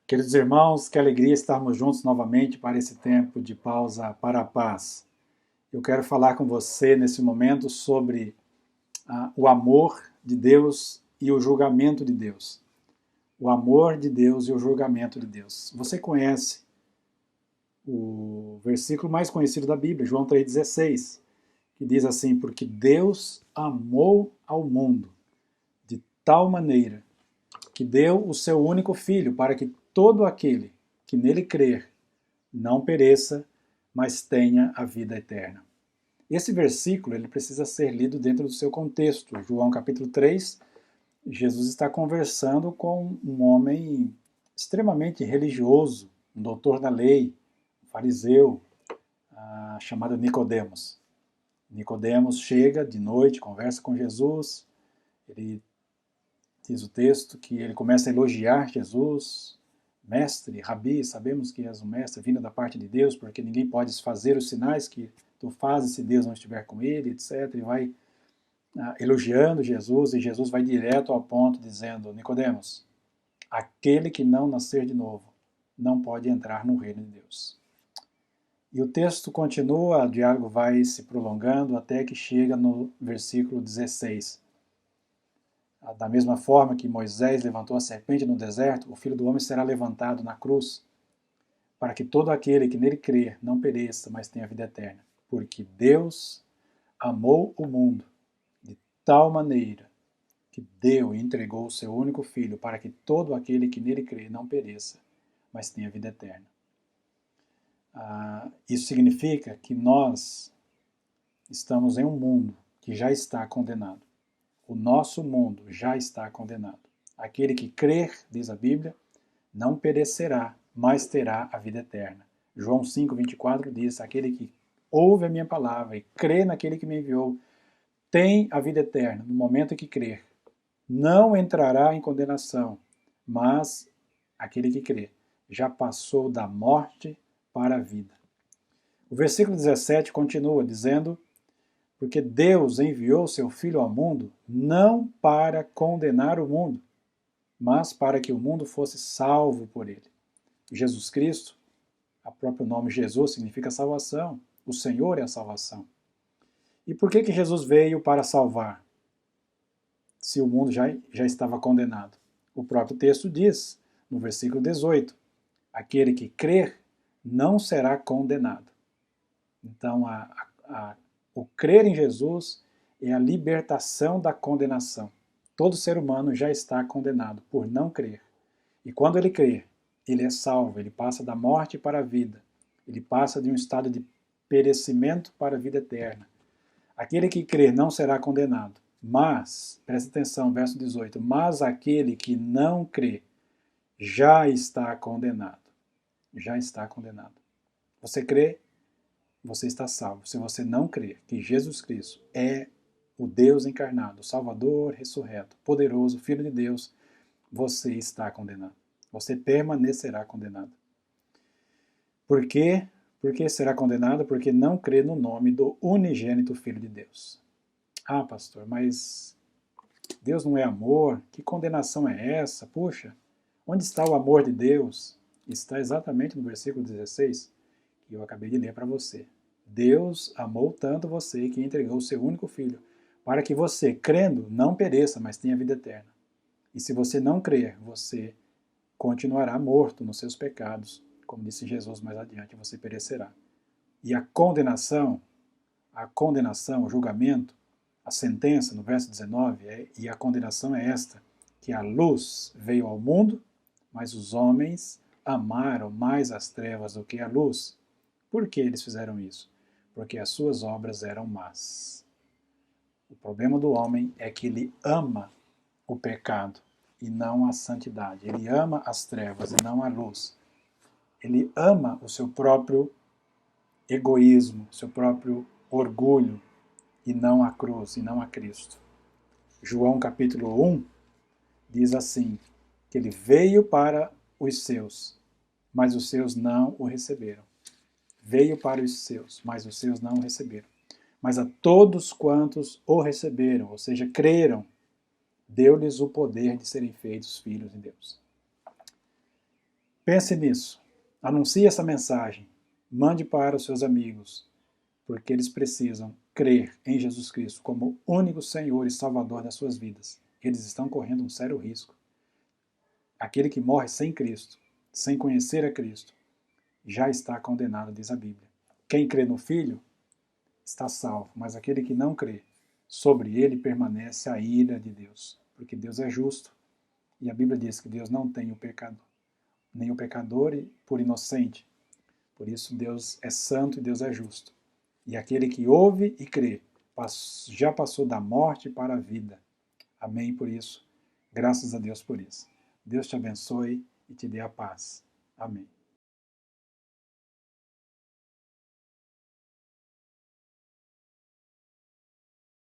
Queridos irmãos, que alegria estarmos juntos novamente para esse tempo de pausa para a paz. Eu quero falar com você nesse momento sobre o amor de Deus e o julgamento de Deus. O amor de Deus e o julgamento de Deus. Você conhece o versículo mais conhecido da Bíblia, João 3,16, que diz assim: porque Deus amou ao mundo de tal maneira que deu o seu único filho, para que todo aquele que nele crer não pereça, mas tenha a vida eterna. Esse versículo ele precisa ser lido dentro do seu contexto. João capítulo 3, Jesus está conversando com um homem extremamente religioso, um doutor da lei, um fariseu, chamado Nicodemos. Nicodemos chega de noite, conversa com Jesus, ele diz o texto que ele começa a elogiar Jesus, mestre, rabi, sabemos que és um mestre vindo da parte de Deus, porque ninguém pode fazer os sinais que tu fazes se Deus não estiver com ele, etc. E vai elogiando Jesus, e Jesus vai direto ao ponto, dizendo: Nicodemos, aquele que não nascer de novo não pode entrar no reino de Deus. E o texto continua, o diálogo vai se prolongando até que chega no versículo 16. Da mesma forma que Moisés levantou a serpente no deserto, o Filho do Homem será levantado na cruz, para que todo aquele que nele crer não pereça, mas tenha vida eterna. Porque Deus amou o mundo de tal maneira que deu e entregou o seu único Filho, para que todo aquele que nele crer não pereça, mas tenha vida eterna. Isso significa que nós estamos em um mundo que já está condenado. O nosso mundo já está condenado. Aquele que crer, diz a Bíblia, não perecerá, mas terá a vida eterna. João 5,24 diz: aquele que ouve a minha palavra e crê naquele que me enviou, tem a vida eterna no momento em que crer. Não entrará em condenação, mas aquele que crê já passou da morte para a vida. O versículo 17 continua dizendo: porque Deus enviou seu Filho ao mundo não para condenar o mundo, mas para que o mundo fosse salvo por ele. Jesus Cristo, o próprio nome Jesus significa salvação. O Senhor é a salvação. E por que Jesus veio para salvar, se o mundo já estava condenado? O próprio texto diz, no versículo 18, aquele que crer não será condenado. Então, o crer em Jesus é a libertação da condenação. Todo ser humano já está condenado por não crer. E quando ele crê, ele é salvo, ele passa da morte para a vida. Ele passa de um estado de perecimento para a vida eterna. Aquele que crer não será condenado. Mas, presta atenção, verso 18, mas aquele que não crê já está condenado. Já está condenado. Você crê? Você está salvo. Se você não crer que Jesus Cristo é o Deus encarnado, o Salvador ressurreto, poderoso, Filho de Deus, você está condenado. Você permanecerá condenado. Por quê? Por que será condenado? Porque não crê no nome do unigênito Filho de Deus. Ah, pastor, mas Deus não é amor? Que condenação é essa? Puxa, onde está o amor de Deus? Está exatamente no versículo 16, que eu acabei de ler para você. Deus amou tanto você que entregou o seu único filho, para que você, crendo, não pereça, mas tenha vida eterna. E se você não crer, você continuará morto nos seus pecados, como disse Jesus mais adiante, você perecerá. E a condenação, o julgamento, a sentença, no verso 19, e a condenação é esta, que a luz veio ao mundo, mas os homens amaram mais as trevas do que a luz. Por que eles fizeram isso? Porque as suas obras eram más. O problema do homem é que ele ama o pecado e não a santidade. Ele ama as trevas e não a luz. Ele ama o seu próprio egoísmo, seu próprio orgulho e não a cruz, e não a Cristo. João capítulo 1 diz assim, que ele veio para os seus, mas os seus não o receberam. Veio para os seus, mas os seus não o receberam. Mas a todos quantos o receberam, ou seja, creram, deu-lhes o poder de serem feitos filhos de Deus. Pense nisso. Anuncie essa mensagem. Mande para os seus amigos, porque eles precisam crer em Jesus Cristo como único Senhor e Salvador das suas vidas. Eles estão correndo um sério risco. Aquele que morre sem Cristo, sem conhecer a Cristo, já está condenado, diz a Bíblia. Quem crê no Filho está salvo, mas aquele que não crê, sobre ele permanece a ira de Deus, porque Deus é justo, e a Bíblia diz que Deus não tem o pecado, nem o pecador por inocente. Por isso Deus é santo e Deus é justo. E aquele que ouve e crê já passou da morte para a vida. Amém por isso. Graças a Deus por isso. Deus te abençoe e te dê a paz. Amém.